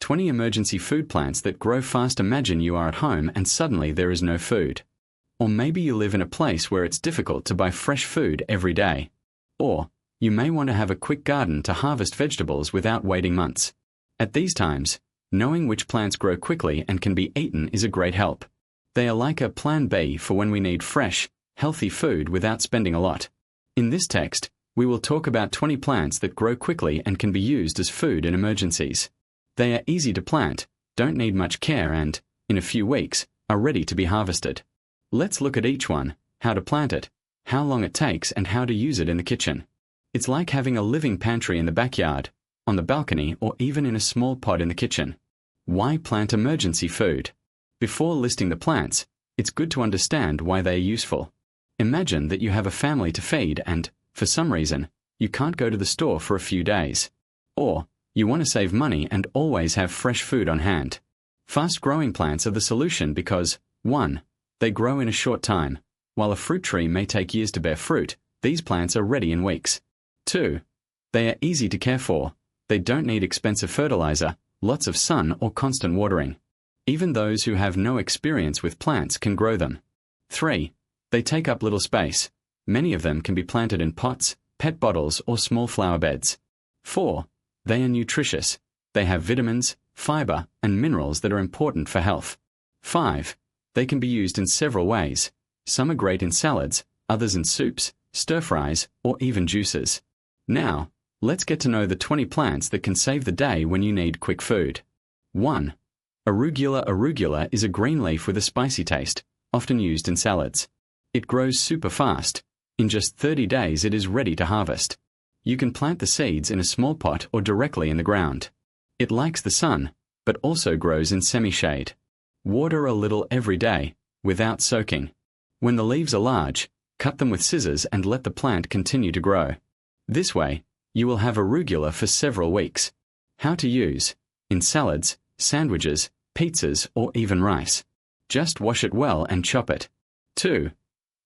20 emergency food plants that grow fast. Imagine you are at home and suddenly there is no food. Or maybe you live in a place where it's difficult to buy fresh food every day. Or you may want to have a quick garden to harvest vegetables without waiting months. At these times, knowing which plants grow quickly and can be eaten is a great help. They are like a plan B for when we need fresh, healthy food without spending a lot. In this text, we will talk about 20 plants that grow quickly and can be used as food in emergencies. They are easy to plant, don't need much care and, in a few weeks, are ready to be harvested. Let's look at each one, how to plant it, how long it takes and how to use it in the kitchen. It's like having a living pantry in the backyard, on the balcony or even in a small pot in the kitchen. Why plant emergency food? Before listing the plants, it's good to understand why they are useful. Imagine that you have a family to feed and, for some reason, you can't go to the store for a few days. Or, you want to save money and always have fresh food on hand. Fast-growing plants are the solution because, 1. They grow in a short time. While a fruit tree may take years to bear fruit, these plants are ready in weeks. 2. They are easy to care for. They don't need expensive fertilizer, lots of sun or constant watering. Even those who have no experience with plants can grow them. 3. They take up little space. Many of them can be planted in pots, pet bottles or small flower beds. 4. They are nutritious. They have vitamins, fiber, and minerals that are important for health. 5. They can be used in several ways. Some are great in salads, others in soups, stir-fries, or even juices. Now, let's get to know the 20 plants that can save the day when you need quick food. 1. Arugula. Arugula is a green leaf with a spicy taste, often used in salads. It grows super fast. In just 30 days it is ready to harvest. You can plant the seeds in a small pot or directly in the ground. It likes the sun, but also grows in semi-shade. Water a little every day, without soaking. When the leaves are large, cut them with scissors and let the plant continue to grow. This way, you will have arugula for several weeks. How to use: in salads, sandwiches, pizzas, or even rice. Just wash it well and chop it. 2.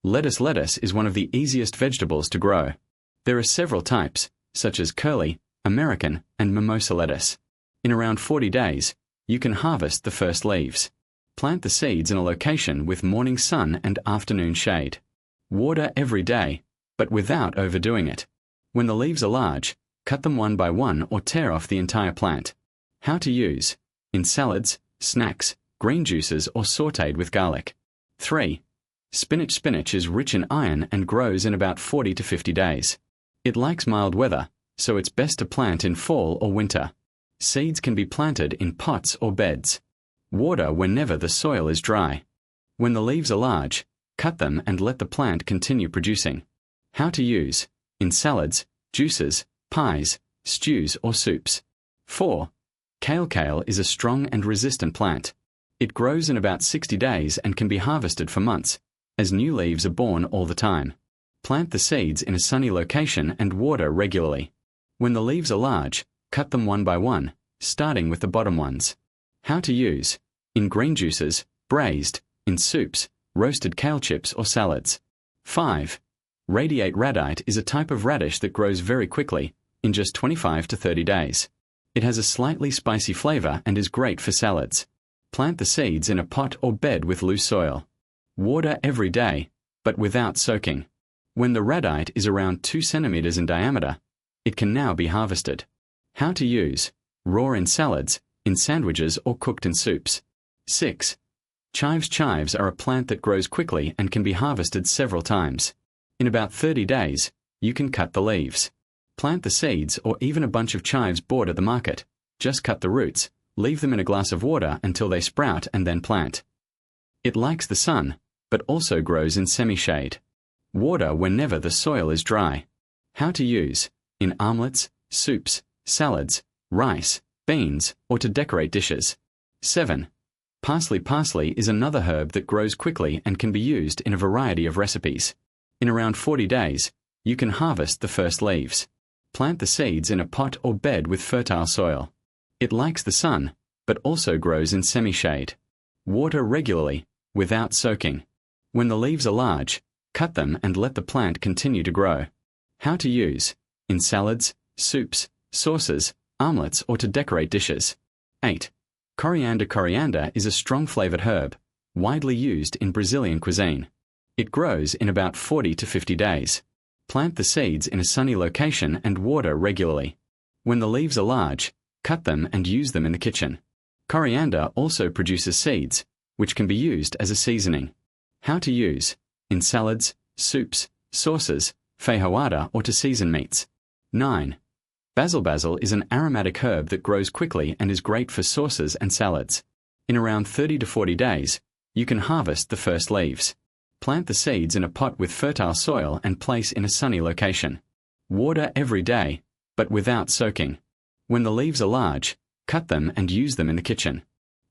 Lettuce. Lettuce is one of the easiest vegetables to grow. There are several types, such as curly, American, and mimosa lettuce. In around 40 days, you can harvest the first leaves. Plant the seeds in a location with morning sun and afternoon shade. Water every day, but without overdoing it. When the leaves are large, cut them one by one or tear off the entire plant. How to use: in salads, snacks, green juices, or sautéed with garlic. 3. Spinach. Spinach is rich in iron and grows in about 40 to 50 days. It likes mild weather, so it's best to plant in fall or winter. Seeds can be planted in pots or beds. Water whenever the soil is dry. When the leaves are large, cut them and let the plant continue producing. How to use: in salads, juices, pies, stews, or soups. 4. Kale. Kale is a strong and resistant plant. It grows in about 60 days and can be harvested for months, as new leaves are born all the time. Plant the seeds in a sunny location and water regularly. When the leaves are large, cut them one by one, starting with the bottom ones. How to use: in green juices, braised, in soups, roasted kale chips or salads. 5. Radiate. Radiate is a type of radish that grows very quickly, in just 25 to 30 days. It has a slightly spicy flavor and is great for salads. Plant the seeds in a pot or bed with loose soil. Water every day, but without soaking. When the radiate is around 2 centimeters in diameter, it can now be harvested. How to use: raw in salads, in sandwiches, or cooked in soups. 6. Chives. Chives are a plant that grows quickly and can be harvested several times. In about 30 days, you can cut the leaves. Plant the seeds or even a bunch of chives bought at the market. Just cut the roots, leave them in a glass of water until they sprout and then plant. It likes the sun, but also grows in semi-shade. Water whenever the soil is dry. How to use: in omelets, soups, salads, rice, beans, or to decorate dishes. 7. Parsley. Parsley is another herb that grows quickly and can be used in a variety of recipes. In around 40 days, you can harvest the first leaves. Plant the seeds in a pot or bed with fertile soil. It likes the sun, but also grows in semi-shade. Water regularly, without soaking. When the leaves are large, cut them and let the plant continue to grow. How to use: in salads, soups, sauces, omelets, or to decorate dishes. 8. Coriander. Coriander is a strong-flavored herb, widely used in Brazilian cuisine. It grows in about 40 to 50 days. Plant the seeds in a sunny location and water regularly. When the leaves are large, cut them and use them in the kitchen. Coriander also produces seeds, which can be used as a seasoning. How to use: in salads, soups, sauces, feijoada, or to season meats. 9. Basil. Basil is an aromatic herb that grows quickly and is great for sauces and salads. In around 30 to 40 days, you can harvest the first leaves. Plant the seeds in a pot with fertile soil and place in a sunny location. Water every day, but without soaking. When the leaves are large, cut them and use them in the kitchen.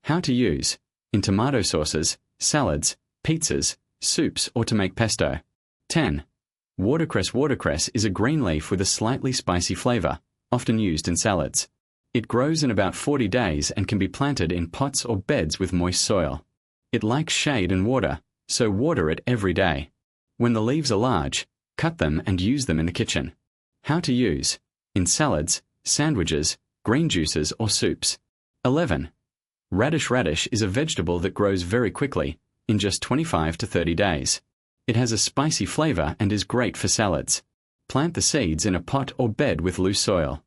How to use: in tomato sauces, salads, pizzas, soups, or to make pesto. 10. Watercress. Watercress is a green leaf with a slightly spicy flavor, often used in salads. It grows in about 40 days and can be planted in pots or beds with moist soil. It likes shade and water, so water it every day. When the leaves are large, cut them and use them in the kitchen. How to use: in salads, sandwiches, green juices, or soups. 11. Radish. Radish is a vegetable that grows very quickly, in just 25 to 30 days. It has a spicy flavor and is great for salads. Plant the seeds in a pot or bed with loose soil.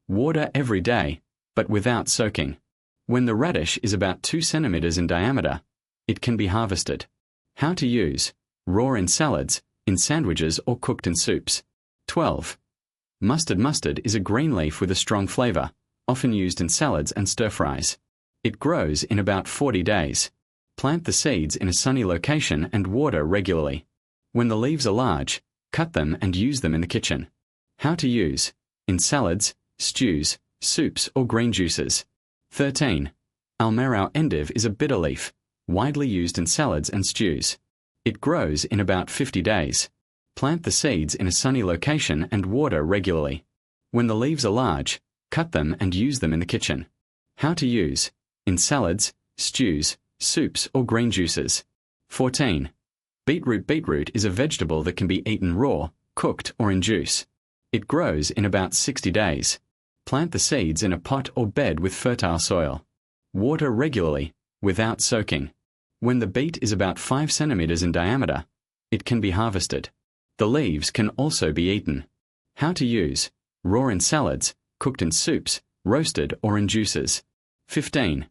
Water every day, but without soaking. When the radish is about 2 centimeters in diameter, it can be harvested. How to use: raw in salads, in sandwiches, or cooked in soups. 12. Mustard. Mustard is a green leaf with a strong flavor, often used in salads and stir-fries. It grows in about 40 days. Plant the seeds in a sunny location and water regularly. When the leaves are large, cut them and use them in the kitchen. How to use: in salads, stews, soups, or green juices. 13. Almeirão. Endive is a bitter leaf, widely used in salads and stews. It grows in about 50 days. Plant the seeds in a sunny location and water regularly. When the leaves are large, cut them and use them in the kitchen. How to use: in salads, stews, soups, or green juices. 14. Beetroot. Beetroot is a vegetable that can be eaten raw, cooked, or in juice. It grows in about 60 days. Plant the seeds in a pot or bed with fertile soil. Water regularly, without soaking. When the beet is about 5 centimeters in diameter, it can be harvested. The leaves can also be eaten. How to use: raw in salads, cooked in soups, roasted, or in juices. 15.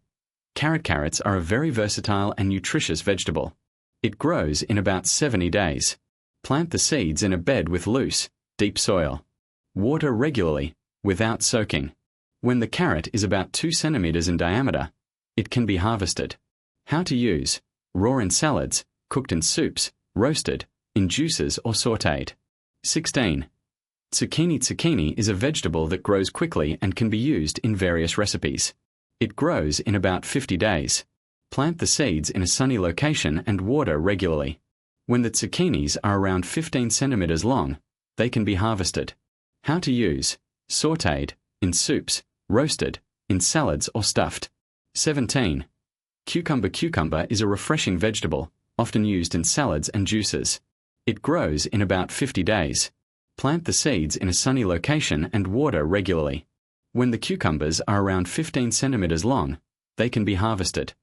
Carrot. Carrots are a very versatile and nutritious vegetable. It grows in about 70 days. Plant the seeds in a bed with loose, deep soil. Water regularly, without soaking. When the carrot is about 2 centimeters in diameter, it can be harvested. How to use: raw in salads, cooked in soups, roasted, in juices, or sautéed. 16. Zucchini. Zucchini is a vegetable that grows quickly and can be used in various recipes. It grows in about 50 days. Plant the seeds in a sunny location and water regularly. When the zucchinis are around 15 centimeters long, they can be harvested. How to use: sautéed, in soups, roasted, in salads, or stuffed. 17. Cucumber. Cucumber is a refreshing vegetable, often used in salads and juices. It grows in about 50 days. Plant the seeds in a sunny location and water regularly. When the cucumbers are around 15 centimeters long, they can be harvested.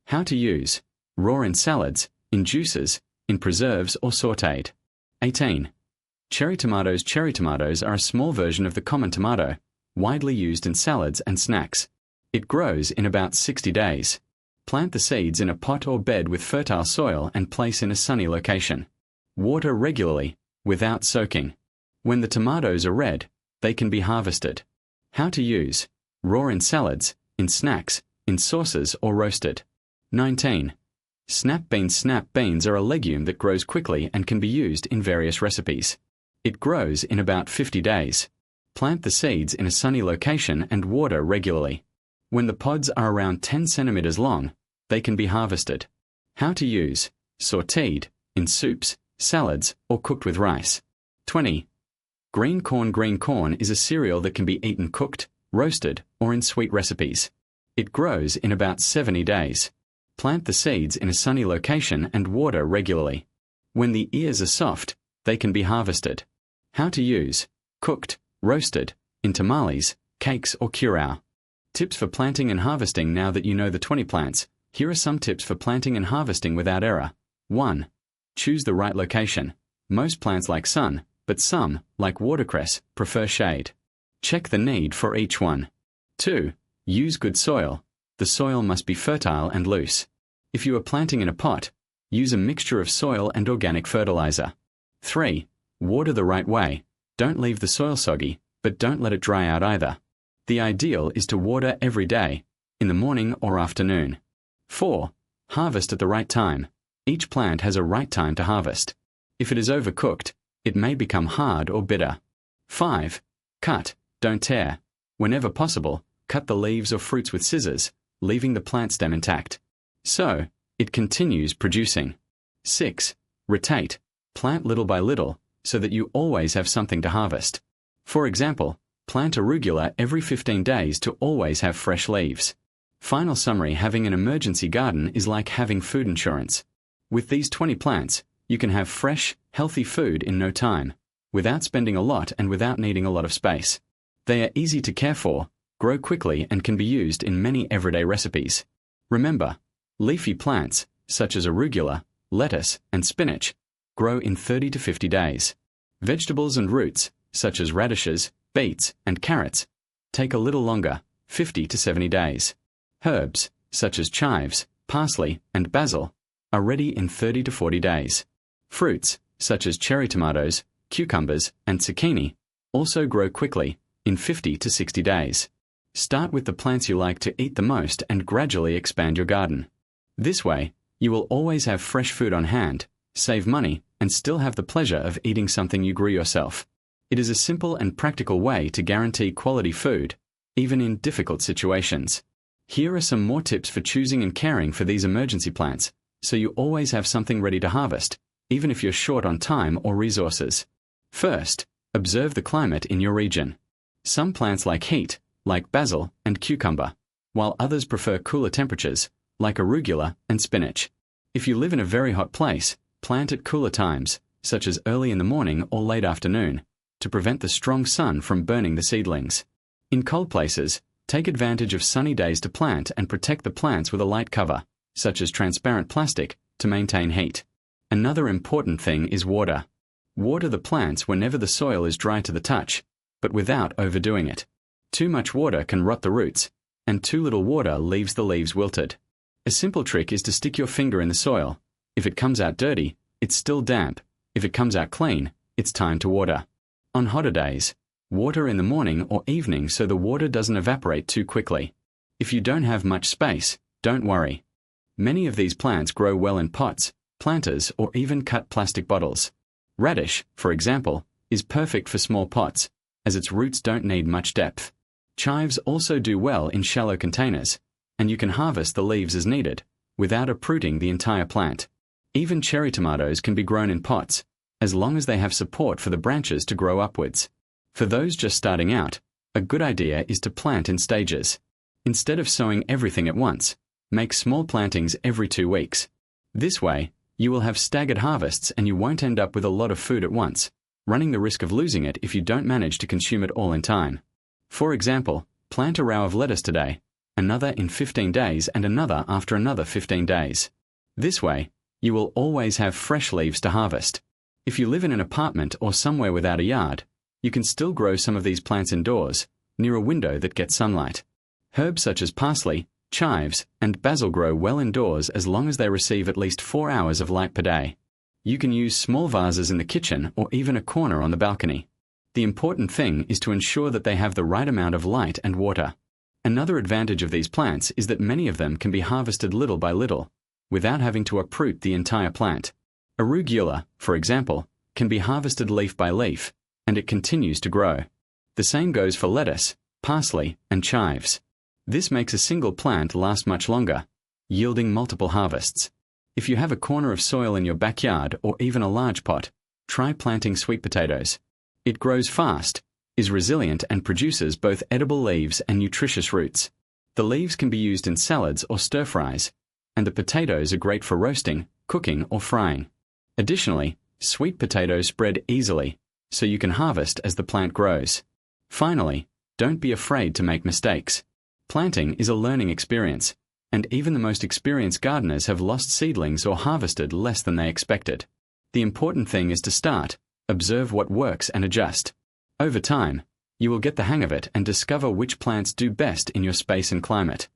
How to use: raw in salads, in juices, in preserves, or sautéed. 18. Cherry tomatoes. Cherry tomatoes are a small version of the common tomato, widely used in salads and snacks. It grows in about 60 days. Plant the seeds in a pot or bed with fertile soil and place in a sunny location. Water regularly, without soaking. When the tomatoes are red, they can be harvested. How to use: raw in salads, in snacks, in sauces, or roasted. 19. Snap beans. Snap beans are a legume that grows quickly and can be used in various recipes. It grows in about 50 days. Plant the seeds in a sunny location and water regularly. When the pods are around 10 centimeters long, they can be harvested. How to use: sautéed, in soups, salads, or cooked with rice. 20. Green corn. Green corn is a cereal that can be eaten cooked, roasted, or in sweet recipes. It grows in about 70 days. Plant the seeds in a sunny location and water regularly. When the ears are soft, they can be harvested. How to use: cooked, roasted, in tamales, cakes, or curau. Tips for planting and harvesting. Now that you know the 20 plants, here are some tips for planting and harvesting without error. 1. Choose the right location. Most plants like sun, but some, like watercress, prefer shade. Check the need for each one. 2. Use good soil. The soil must be fertile and loose. If you are planting in a pot, use a mixture of soil and organic fertilizer. 3. Water the right way. Don't leave the soil soggy, but don't let it dry out either. The ideal is to water every day, in the morning or afternoon. 4. Harvest at the right time. Each plant has a right time to harvest. If it is overcooked, it may become hard or bitter. 5. Cut, don't tear. Whenever possible, cut the leaves or fruits with scissors, leaving the plant stem intact. So, it continues producing. 6. Rotate. Plant little by little, so that you always have something to harvest. For example, plant arugula every 15 days to always have fresh leaves. Final summary: having an emergency garden is like having food insurance. With these 20 plants, you can have fresh, healthy food in no time, without spending a lot and without needing a lot of space. They are easy to care for, grow quickly, and can be used in many everyday recipes. Remember, leafy plants, such as arugula, lettuce, and spinach, grow in 30 to 50 days. Vegetables and roots, such as radishes, beets, and carrots, take a little longer, 50 to 70 days. Herbs, such as chives, parsley, and basil, are ready in 30 to 40 days. Fruits, such as cherry tomatoes, cucumbers, and zucchini, also grow quickly, in 50 to 60 days. Start with the plants you like to eat the most and gradually expand your garden. This way, you will always have fresh food on hand, save money, and still have the pleasure of eating something you grew yourself. It is a simple and practical way to guarantee quality food, even in difficult situations. Here are some more tips for choosing and caring for these emergency plants, so you always have something ready to harvest, even if you're short on time or resources. First, observe the climate in your region. Some plants like heat, like basil and cucumber, while others prefer cooler temperatures, like arugula and spinach. If you live in a very hot place, plant at cooler times, such as early in the morning or late afternoon, to prevent the strong sun from burning the seedlings. In cold places, take advantage of sunny days to plant and protect the plants with a light cover, such as transparent plastic, to maintain heat. Another important thing is water. Water the plants whenever the soil is dry to the touch, but without overdoing it. Too much water can rot the roots, and too little water leaves the leaves wilted. A simple trick is to stick your finger in the soil. If it comes out dirty, it's still damp. If it comes out clean, it's time to water. On hotter days, water in the morning or evening so the water doesn't evaporate too quickly. If you don't have much space, don't worry. Many of these plants grow well in pots, planters, or even cut plastic bottles. Radish, for example, is perfect for small pots, as its roots don't need much depth. Chives also do well in shallow containers, and you can harvest the leaves as needed, without uprooting the entire plant. Even cherry tomatoes can be grown in pots, as long as they have support for the branches to grow upwards. For those just starting out, a good idea is to plant in stages. Instead of sowing everything at once, make small plantings every 2 weeks. This way, you will have staggered harvests and you won't end up with a lot of food at once, running the risk of losing it if you don't manage to consume it all in time. For example, plant a row of lettuce today, another in 15 days, and another after another 15 days. This way, you will always have fresh leaves to harvest. If you live in an apartment or somewhere without a yard, you can still grow some of these plants indoors, near a window that gets sunlight. Herbs such as parsley, chives, and basil grow well indoors as long as they receive at least 4 hours of light per day. You can use small vases in the kitchen or even a corner on the balcony. The important thing is to ensure that they have the right amount of light and water. Another advantage of these plants is that many of them can be harvested little by little, without having to uproot the entire plant. Arugula, for example, can be harvested leaf by leaf, and it continues to grow. The same goes for lettuce, parsley, and chives. This makes a single plant last much longer, yielding multiple harvests. If you have a corner of soil in your backyard or even a large pot, try planting sweet potatoes. It grows fast, is resilient, and produces both edible leaves and nutritious roots. The leaves can be used in salads or stir-fries, and the potatoes are great for roasting, cooking, or frying. Additionally, sweet potatoes spread easily, so you can harvest as the plant grows. Finally, don't be afraid to make mistakes. Planting is a learning experience, and even the most experienced gardeners have lost seedlings or harvested less than they expected. The important thing is to start, observe what works and adjust. Over time, you will get the hang of it and discover which plants do best in your space and climate.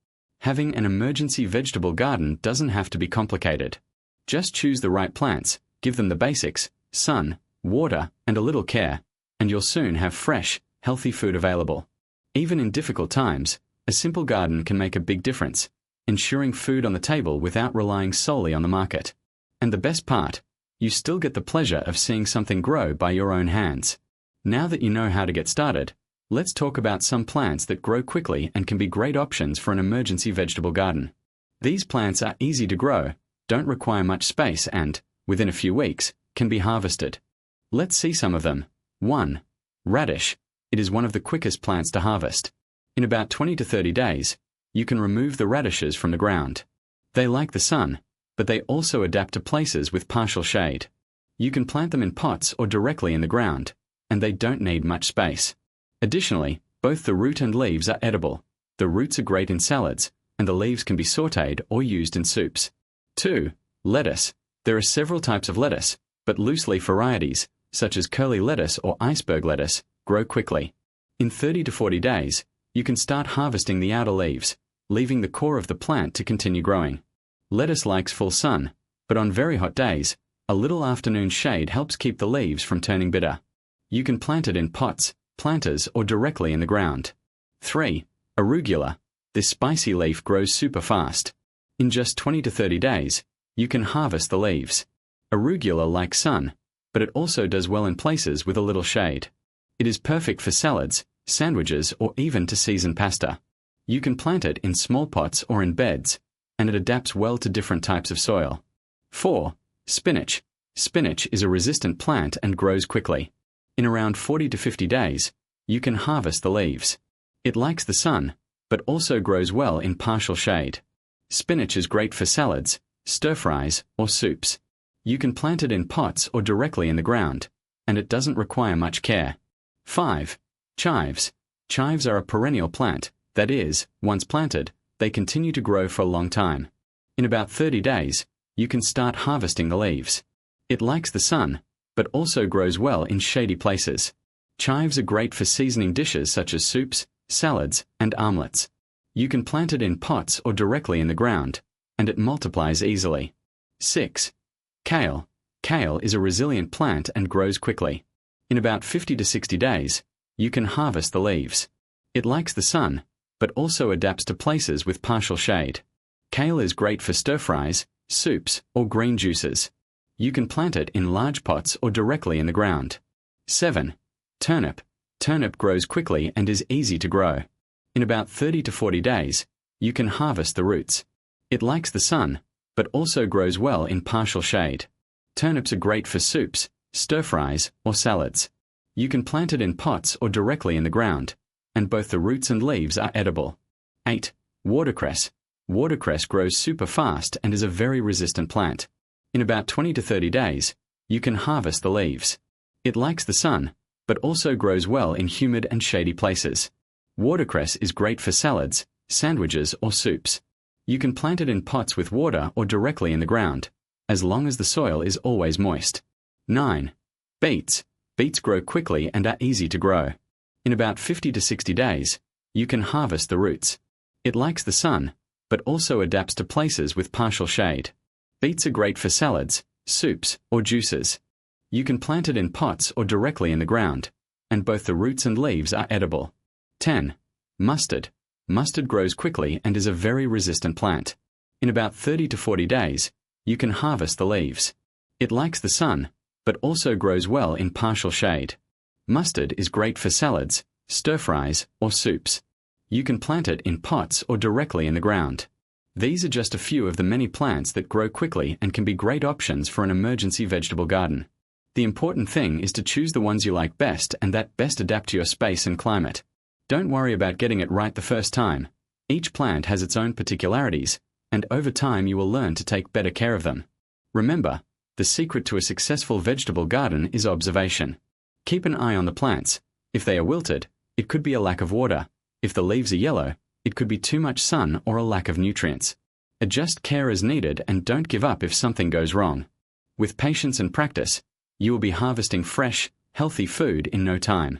Having an emergency vegetable garden doesn't have to be complicated. Just choose the right plants, give them the basics, sun, water, and a little care, and you'll soon have fresh, healthy food available. Even in difficult times, a simple garden can make a big difference, ensuring food on the table without relying solely on the market. And the best part, you still get the pleasure of seeing something grow by your own hands. Now that you know how to get started, let's talk about some plants that grow quickly and can be great options for an emergency vegetable garden. These plants are easy to grow, don't require much space and, within a few weeks, can be harvested. Let's see some of them. 1. Radish. It is one of the quickest plants to harvest. In about 20 to 30 days, you can remove the radishes from the ground. They like the sun, but they also adapt to places with partial shade. You can plant them in pots or directly in the ground, and they don't need much space. Additionally, both the root and leaves are edible. The roots are great in salads, and the leaves can be sautéed or used in soups. 2. Lettuce. There are several types of lettuce, but loose-leaf varieties, such as curly lettuce or iceberg lettuce, grow quickly. In 30 to 40 days, you can start harvesting the outer leaves, leaving the core of the plant to continue growing. Lettuce likes full sun, but on very hot days, a little afternoon shade helps keep the leaves from turning bitter. You can plant it in pots, planters, or directly in the ground. 3. Arugula. This spicy leaf grows super fast. In just 20 to 30 days, you can harvest the leaves. Arugula likes sun, but it also does well in places with a little shade. It is perfect for salads, sandwiches, or even to season pasta. You can plant it in small pots or in beds, and it adapts well to different types of soil. 4. Spinach. Spinach is a resistant plant and grows quickly. In around 40 to 50 days, you can harvest the leaves. It likes the sun, but also grows well in partial shade. Spinach is great for salads, stir-fries, or soups. You can plant it in pots or directly in the ground, and it doesn't require much care. 5. Chives. Chives are a perennial plant, that is, once planted, they continue to grow for a long time. In about 30 days, you can start harvesting the leaves. It likes the sun, but also grows well in shady places. Chives are great for seasoning dishes such as soups, salads, and omelets. You can plant it in pots or directly in the ground, and it multiplies easily. 6. Kale. Kale is a resilient plant and grows quickly. In about 50 to 60 days, you can harvest the leaves. It likes the sun, but also adapts to places with partial shade. Kale is great for stir-fries, soups, or green juices. You can plant it in large pots or directly in the ground. 7. Turnip. Turnip grows quickly and is easy to grow. In about 30 to 40 days, you can harvest the roots. It likes the sun, but also grows well in partial shade. Turnips are great for soups, stir-fries, or salads. You can plant it in pots or directly in the ground, and both the roots and leaves are edible. 8. Watercress. Watercress grows super fast and is a very resistant plant. In about 20 to 30 days, you can harvest the leaves. It likes the sun, but also grows well in humid and shady places. Watercress is great for salads, sandwiches, or soups. You can plant it in pots with water or directly in the ground, as long as the soil is always moist. 9. Beets. Beets grow quickly and are easy to grow. In about 50 to 60 days, you can harvest the roots. It likes the sun, but also adapts to places with partial shade. Beets are great for salads, soups, or juices. You can plant it in pots or directly in the ground, and both the roots and leaves are edible. 10. Mustard. Mustard grows quickly and is a very resistant plant. In about 30 to 40 days, you can harvest the leaves. It likes the sun, but also grows well in partial shade. Mustard is great for salads, stir-fries, or soups. You can plant it in pots or directly in the ground. These are just a few of the many plants that grow quickly and can be great options for an emergency vegetable garden. The important thing is to choose the ones you like best and that best adapt to your space and climate. Don't worry about getting it right the first time. Each plant has its own particularities, and over time you will learn to take better care of them. Remember, the secret to a successful vegetable garden is observation. Keep an eye on the plants. If they are wilted, it could be a lack of water. If the leaves are yellow, It could be too much sun or a lack of nutrients. Adjust care as needed and don't give up if something goes wrong. With patience and practice, you will be harvesting fresh, healthy food in no time.